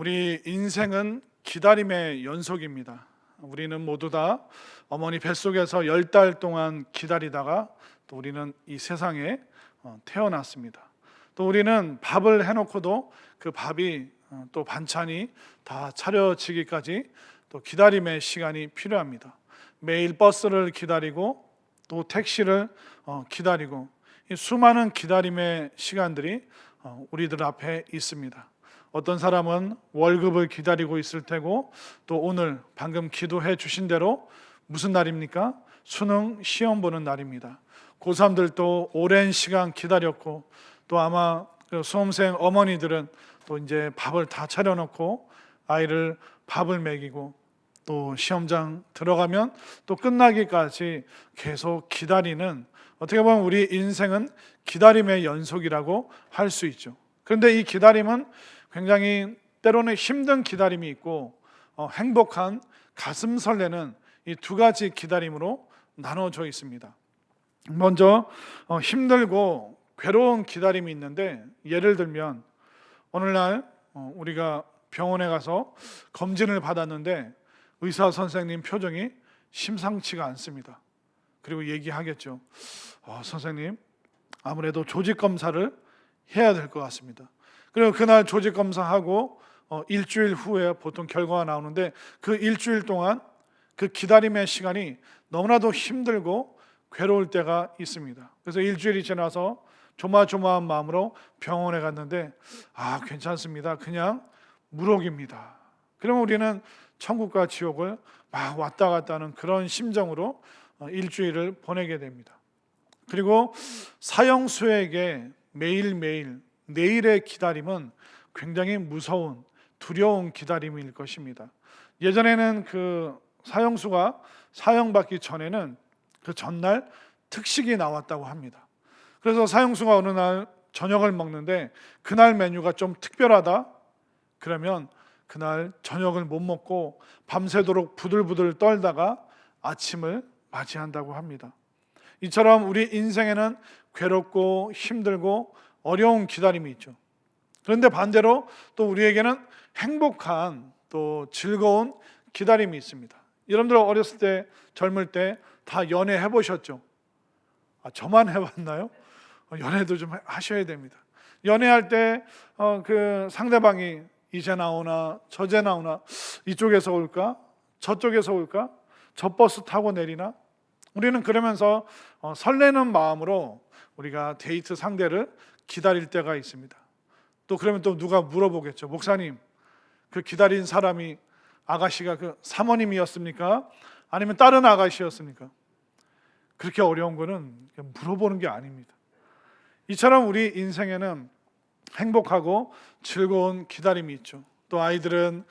우리 인생은 기다림의 연속입니다. 우리는 모두 다 어머니 뱃속에서 10달 동안 기다리다가 또 우리는 이 세상에 태어났습니다. 또 우리는 밥을 해놓고도 그 밥이 또 반찬이 다 차려지기까지 또 기다림의 시간이 필요합니다. 매일 버스를 기다리고 또 택시를 기다리고 이 수많은 기다림의 시간들이 우리들 앞에 있습니다. 어떤 사람은 월급을 기다리고 있을 테고 또 오늘 방금 기도해 주신 대로 무슨 날입니까? 수능 시험 보는 날입니다. 고3들도 오랜 시간 기다렸고 또 아마 수험생 어머니들은 또 이제 밥을 다 차려놓고 아이를 밥을 먹이고 또 시험장 들어가면 또 끝나기까지 계속 기다리는, 어떻게 보면 우리 인생은 기다림의 연속이라고 할 수 있죠. 그런데 이 기다림은 굉장히 때로는 힘든 기다림이 있고 행복한 가슴 설레는 이 두 가지 기다림으로 나눠져 있습니다. 먼저 힘들고 괴로운 기다림이 있는데, 예를 들면 오늘날 우리가 병원에 가서 검진을 받았는데 의사 선생님 표정이 심상치가 않습니다. 그리고 얘기하겠죠. 선생님, 아무래도 조직 검사를 해야 될 것 같습니다. 그리고 그날 조직 검사하고 일주일 후에 보통 결과가 나오는데 그 일주일 동안 그 기다림의 시간이 너무나도 힘들고 괴로울 때가 있습니다. 그래서 일주일이 지나서 조마조마한 마음으로 병원에 갔는데 괜찮습니다, 그냥 무록입니다. 그러면 우리는 천국과 지옥을 막 왔다 갔다 하는 그런 심정으로 일주일을 보내게 됩니다. 그리고 사형수에게 매일매일 내일의 기다림은 굉장히 무서운, 두려운 기다림일 것입니다. 예전에는 그 사형수가 사형받기 전에는 그 전날 특식이 나왔다고 합니다. 그래서 사형수가 어느 날 저녁을 먹는데 그날 메뉴가 좀 특별하다 그러면 그날 저녁을 못 먹고 밤새도록 부들부들 떨다가 아침을 맞이한다고 합니다. 이처럼 우리 인생에는 괴롭고 힘들고 어려운 기다림이 있죠. 그런데 반대로 또 우리에게는 행복한 또 즐거운 기다림이 있습니다. 여러분들 어렸을 때, 젊을 때 다 연애 해보셨죠? 저만 해봤나요? 연애도 좀 하셔야 됩니다. 연애할 때 그 상대방이 이제 나오나 저제 나오나, 이쪽에서 올까 저쪽에서 올까, 저 버스 타고 내리나, 우리는 그러면서 설레는 마음으로 우리가 데이트 상대를 기다릴 때가 있습니다. 또 그러면 또 누가 물어보겠죠. 목사님, 그 기다린 사람이 아가씨가 그 사모님이었습니까? 아니면 다른 아가씨였습니까? 그렇게 어려운 거는 물어보는 게 아닙니다. 이처럼 우리 인생에는 행복하고 즐거운 기다림이 있죠. 또 아이들은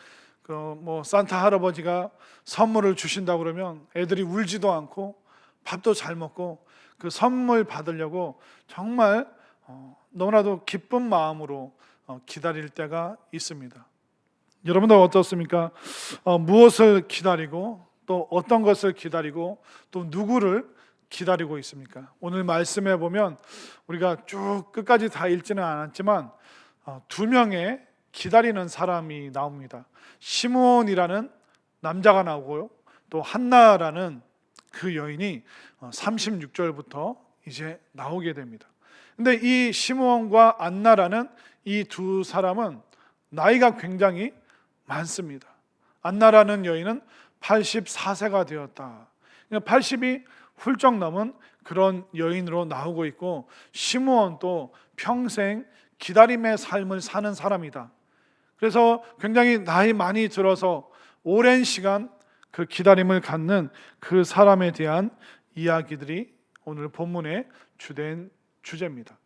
산타 할아버지가 선물을 주신다 그러면 애들이 울지도 않고 밥도 잘 먹고 그 선물 받으려고 정말 너무나도 기쁜 마음으로 기다릴 때가 있습니다. 여러분들 어떻습니까? 무엇을 기다리고 또 어떤 것을 기다리고 또 누구를 기다리고 있습니까? 오늘 말씀해 보면 우리가 쭉 끝까지 다 읽지는 않았지만 두 명의 기다리는 사람이 나옵니다. 시므온이라는 남자가 나오고요, 또 한나라는 그 여인이 36절부터 이제 나오게 됩니다. 근데 이 시므온과 안나라는 이 두 사람은 나이가 굉장히 많습니다. 안나라는 여인은 84세가 되었다. 80이 훌쩍 넘은 그런 여인으로 나오고 있고, 시므온도 평생 기다림의 삶을 사는 사람이다. 그래서 굉장히 나이 많이 들어서 오랜 시간 그 기다림을 갖는 그 사람에 대한 이야기들이 오늘 본문의 주된 주제입니다.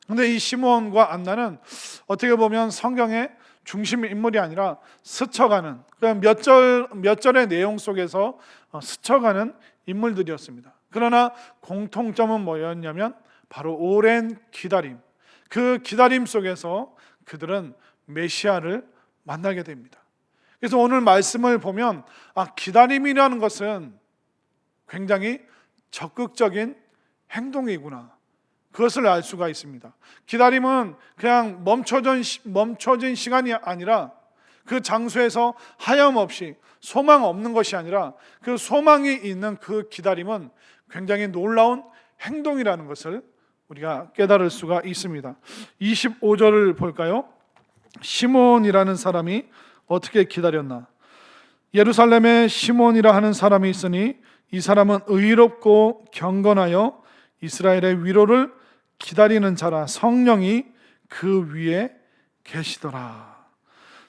그런데 이 시므온과 안나는 어떻게 보면 성경의 중심 인물이 아니라 스쳐가는, 몇 절의 내용 속에서 스쳐가는 인물들이었습니다. 그러나 공통점은 뭐였냐면 바로 오랜 기다림, 그 기다림 속에서 그들은 메시아를 만나게 됩니다. 그래서 오늘 말씀을 보면 기다림이라는 것은 굉장히 적극적인 행동이구나, 그것을 알 수가 있습니다. 기다림은 그냥 멈춰진 시간이 아니라 그 장소에서 하염없이 소망 없는 것이 아니라 그 소망이 있는 그 기다림은 굉장히 놀라운 행동이라는 것을 우리가 깨달을 수가 있습니다. 25절을 볼까요? 시몬이라는 사람이 어떻게 기다렸나? 예루살렘에 시몬이라 하는 사람이 있으니 이 사람은 의롭고 경건하여 이스라엘의 위로를 기다리는 자라. 성령이 그 위에 계시더라.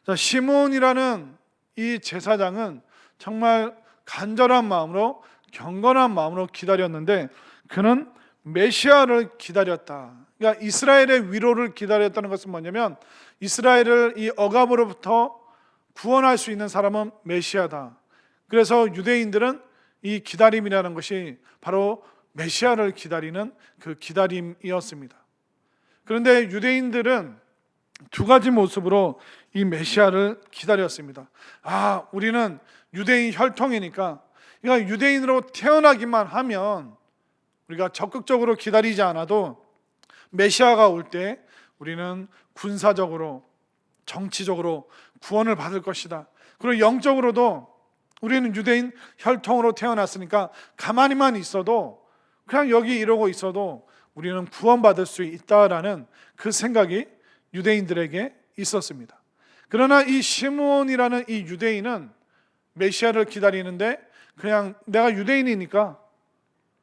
자, 시몬이라는 이 제사장은 정말 간절한 마음으로, 경건한 마음으로 기다렸는데 그는 메시아를 기다렸다. 그러니까 이스라엘의 위로를 기다렸다는 것은 뭐냐면 이스라엘을 이 억압으로부터 구원할 수 있는 사람은 메시아다. 그래서 유대인들은 이 기다림이라는 것이 바로 메시아를 기다리는 그 기다림이었습니다. 그런데 유대인들은 두 가지 모습으로 이 메시아를 기다렸습니다. 우리는 유대인 혈통이니까, 그러니까 유대인으로 태어나기만 하면 우리가 적극적으로 기다리지 않아도 메시아가 올 때 우리는 군사적으로, 정치적으로 구원을 받을 것이다. 그리고 영적으로도 우리는 유대인 혈통으로 태어났으니까 가만히만 있어도, 그냥 여기 이러고 있어도 우리는 구원받을 수 있다라는 그 생각이 유대인들에게 있었습니다. 그러나 이 시므온이라는 이 유대인은 메시아를 기다리는데 그냥 내가 유대인이니까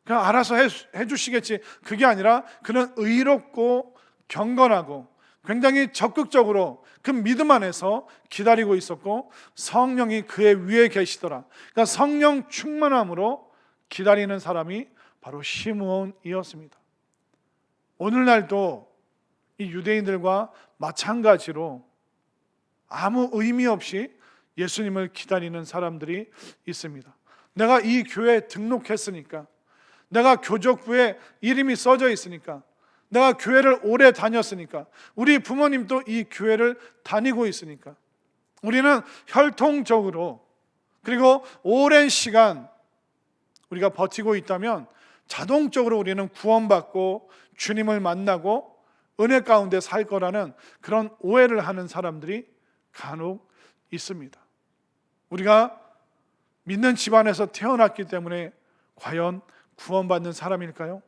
그냥 알아서 해주시겠지, 그게 아니라 그는 의롭고 경건하고 굉장히 적극적으로 그 믿음 안에서 기다리고 있었고 성령이 그의 위에 계시더라. 그러니까 성령 충만함으로 기다리는 사람이 바로 시므온이었습니다. 오늘날도 이 유대인들과 마찬가지로 아무 의미 없이 예수님을 기다리는 사람들이 있습니다. 내가 이 교회에 등록했으니까, 내가 교족부에 이름이 써져 있으니까, 내가 교회를 오래 다녔으니까, 우리 부모님도 이 교회를 다니고 있으니까, 우리는 혈통적으로 그리고 오랜 시간 우리가 버티고 있다면 자동적으로 우리는 구원받고 주님을 만나고 은혜 가운데 살 거라는 그런 오해를 하는 사람들이 간혹 있습니다. 우리가 믿는 집안에서 태어났기 때문에 과연 구원받는 사람일까요?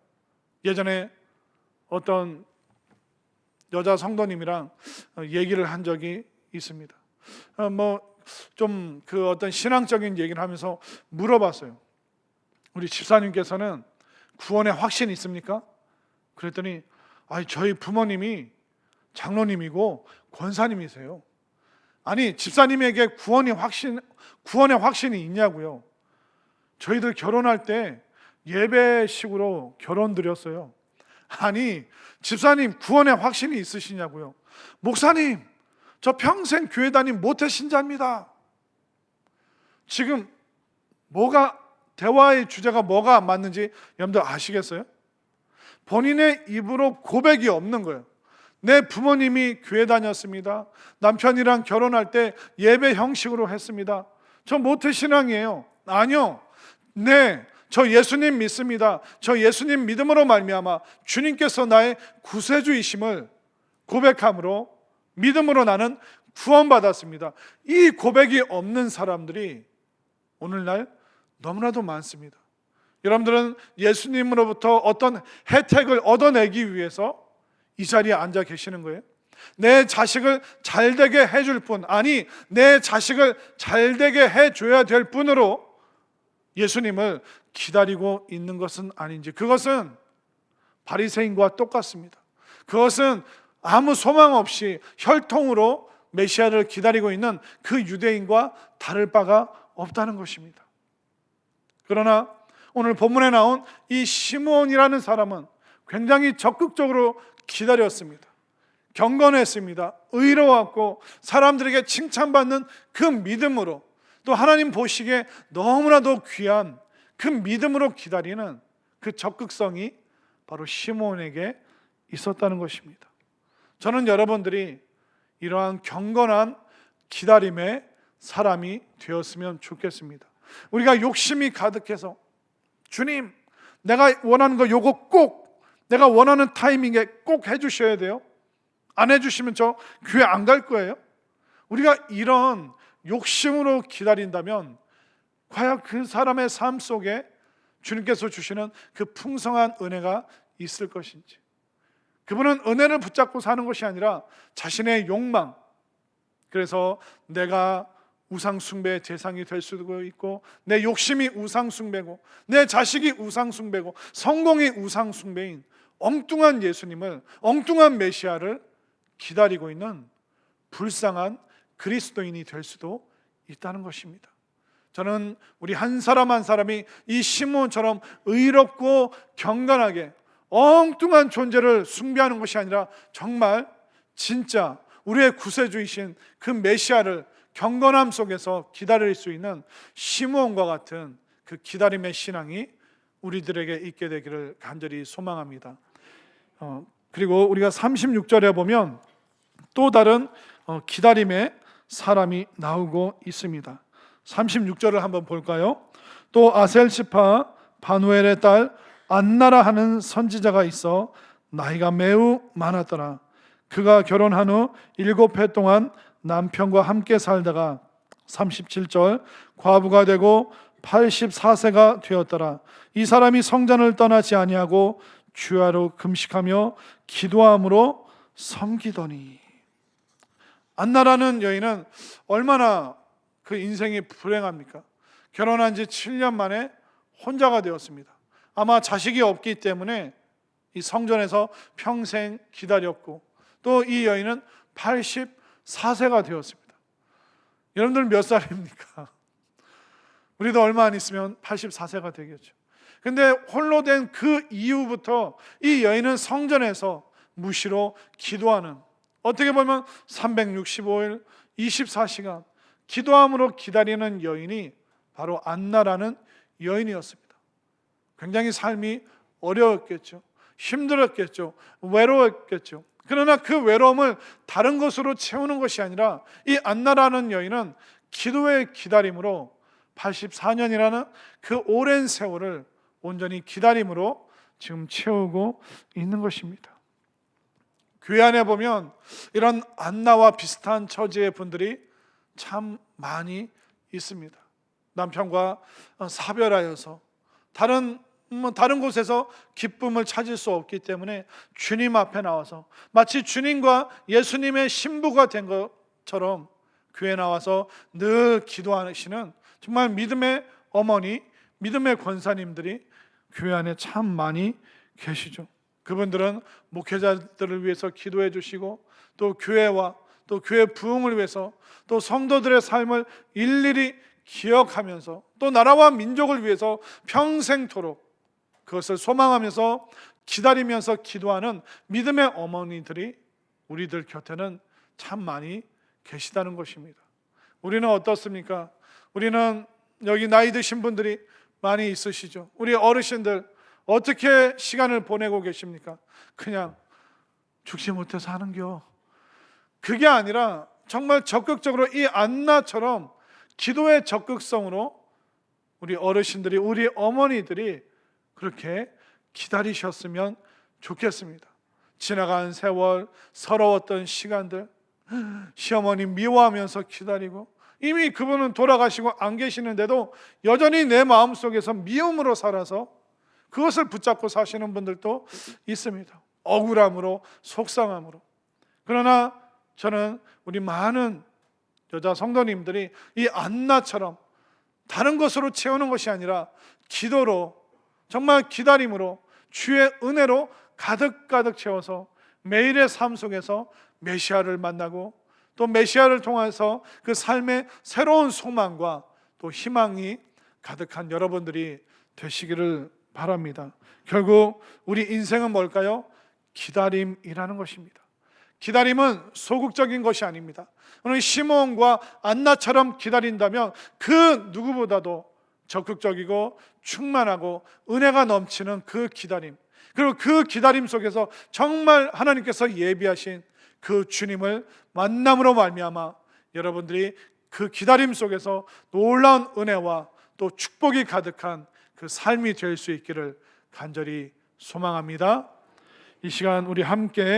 예전에 어떤 여자 성도님이랑 얘기를 한 적이 있습니다. 좀 그 어떤 신앙적인 얘기를 하면서 물어봤어요. 우리 집사님께서는 구원의 확신이 있습니까? 그랬더니 저희 부모님이 장로님이고 권사님이세요. 아니, 집사님에게 구원의 확신이 있냐고요. 저희들 결혼할 때 예배식으로 결혼 드렸어요. 아니, 집사님 구원의 확신이 있으시냐고요. 목사님, 저 평생 교회 다닌 모태 신자입니다. 지금 대화의 주제가 뭐가 안 맞는지 여러분들 아시겠어요? 본인의 입으로 고백이 없는 거예요. 내 부모님이 교회 다녔습니다. 남편이랑 결혼할 때 예배 형식으로 했습니다. 저 모태신앙이에요. 아니요. 네, 저 예수님 믿습니다. 저 예수님 믿음으로 말미암아 주님께서 나의 구세주이심을 고백함으로 믿음으로 나는 구원받았습니다. 이 고백이 없는 사람들이 오늘날 너무나도 많습니다. 여러분들은 예수님으로부터 어떤 혜택을 얻어내기 위해서 이 자리에 앉아 계시는 거예요? 내 자식을 잘되게 해줄 뿐, 아니 내 자식을 잘되게 해줘야 될 뿐으로 예수님을 기다리고 있는 것은 아닌지, 그것은 바리새인과 똑같습니다. 그것은 아무 소망 없이 혈통으로 메시아를 기다리고 있는 그 유대인과 다를 바가 없다는 것입니다. 그러나 오늘 본문에 나온 이 시므온이라는 사람은 굉장히 적극적으로 기다렸습니다. 경건했습니다. 의로웠고 사람들에게 칭찬받는 그 믿음으로, 또 하나님 보시기에 너무나도 귀한 그 믿음으로 기다리는 그 적극성이 바로 시므온에게 있었다는 것입니다. 저는 여러분들이 이러한 경건한 기다림의 사람이 되었으면 좋겠습니다. 우리가 욕심이 가득해서 주님, 내가 원하는 거 요거 꼭, 내가 원하는 타이밍에 꼭 해주셔야 돼요. 안 해주시면 저 교회 안 갈 거예요. 우리가 이런 욕심으로 기다린다면 과연 그 사람의 삶 속에 주님께서 주시는 그 풍성한 은혜가 있을 것인지. 그분은 은혜를 붙잡고 사는 것이 아니라 자신의 욕망, 그래서 내가 우상 숭배의 대상이 될 수도 있고, 내 욕심이 우상 숭배고, 내 자식이 우상 숭배고, 성공이 우상 숭배인 엉뚱한 예수님을, 엉뚱한 메시아를 기다리고 있는 불쌍한 그리스도인이 될 수도 있다는 것입니다. 저는 우리 한 사람 한 사람이 이 시므온처럼 의롭고 경건하게 엉뚱한 존재를 숭배하는 것이 아니라 정말 진짜 우리의 구세주이신 그 메시아를 경건함 속에서 기다릴 수 있는 시므온과 같은 그 기다림의 신앙이 우리들에게 있게 되기를 간절히 소망합니다. 그리고 우리가 36절에 보면 또 다른 기다림의 사람이 나오고 있습니다. 36절을 한번 볼까요? 또 아셀시파 바누엘의 딸 안나라 하는 선지자가 있어 나이가 매우 많았더라. 그가 결혼한 후 7해 동안 남편과 함께 살다가 37절 과부가 되고 84세가 되었더라. 이 사람이 성전을 떠나지 아니하고 주야로 금식하며 기도함으로 섬기더니. 안나라는 여인은 얼마나 그 인생이 불행합니까? 결혼한 지 7년 만에 혼자가 되었습니다. 아마 자식이 없기 때문에 이 성전에서 평생 기다렸고, 또 이 여인은 84세가 되었습니다. 여러분들 몇 살입니까? 우리도 얼마 안 있으면 84세가 되겠죠. 근데 홀로 된 그 이후부터 이 여인은 성전에서 무시로 기도하는, 어떻게 보면 365일 24시간 기도함으로 기다리는 여인이 바로 안나라는 여인이었습니다. 굉장히 삶이 어려웠겠죠. 힘들었겠죠. 외로웠겠죠. 그러나 그 외로움을 다른 것으로 채우는 것이 아니라 이 안나라는 여인은 기도의 기다림으로 84년이라는 그 오랜 세월을 온전히 기다림으로 지금 채우고 있는 것입니다. 교회 안에 보면 이런 안나와 비슷한 처지의 분들이 참 많이 있습니다. 남편과 사별하여서 다른 곳에서 기쁨을 찾을 수 없기 때문에 주님 앞에 나와서 마치 주님과 예수님의 신부가 된 것처럼 교회에 나와서 늘 기도하시는 정말 믿음의 어머니, 믿음의 권사님들이 교회 안에 참 많이 계시죠. 그분들은 목회자들을 위해서 기도해 주시고, 또 교회와 또 교회 부흥을 위해서, 또 성도들의 삶을 일일이 기억하면서, 또 나라와 민족을 위해서 평생토록 그것을 소망하면서 기다리면서 기도하는 믿음의 어머니들이 우리들 곁에는 참 많이 계시다는 것입니다. 우리는 어떻습니까? 우리는 여기 나이 드신 분들이 많이 있으시죠. 우리 어르신들 어떻게 시간을 보내고 계십니까? 그냥 죽지 못해서 하는겨. 그게 아니라 정말 적극적으로 이 안나처럼 기도의 적극성으로 우리 어르신들이, 우리 어머니들이 그렇게 기다리셨으면 좋겠습니다. 지나간 세월, 서러웠던 시간들, 시어머니 미워하면서 기다리고, 이미 그분은 돌아가시고 안 계시는데도 여전히 내 마음속에서 미움으로 살아서 그것을 붙잡고 사시는 분들도 있습니다. 억울함으로, 속상함으로. 그러나 저는 우리 많은 여자 성도님들이 이 안나처럼 다른 것으로 채우는 것이 아니라 기도로, 정말 기다림으로, 주의 은혜로 가득가득 채워서 매일의 삶 속에서 메시아를 만나고, 또 메시아를 통해서 그 삶의 새로운 소망과 또 희망이 가득한 여러분들이 되시기를 바랍니다. 결국 우리 인생은 뭘까요? 기다림이라는 것입니다. 기다림은 소극적인 것이 아닙니다. 오늘 시므온과 안나처럼 기다린다면 그 누구보다도 적극적이고 충만하고 은혜가 넘치는 그 기다림, 그리고 그 기다림 속에서 정말 하나님께서 예비하신 그 주님을 만남으로 말미암아 여러분들이 그 기다림 속에서 놀라운 은혜와 또 축복이 가득한 그 삶이 될 수 있기를 간절히 소망합니다. 이 시간 우리 함께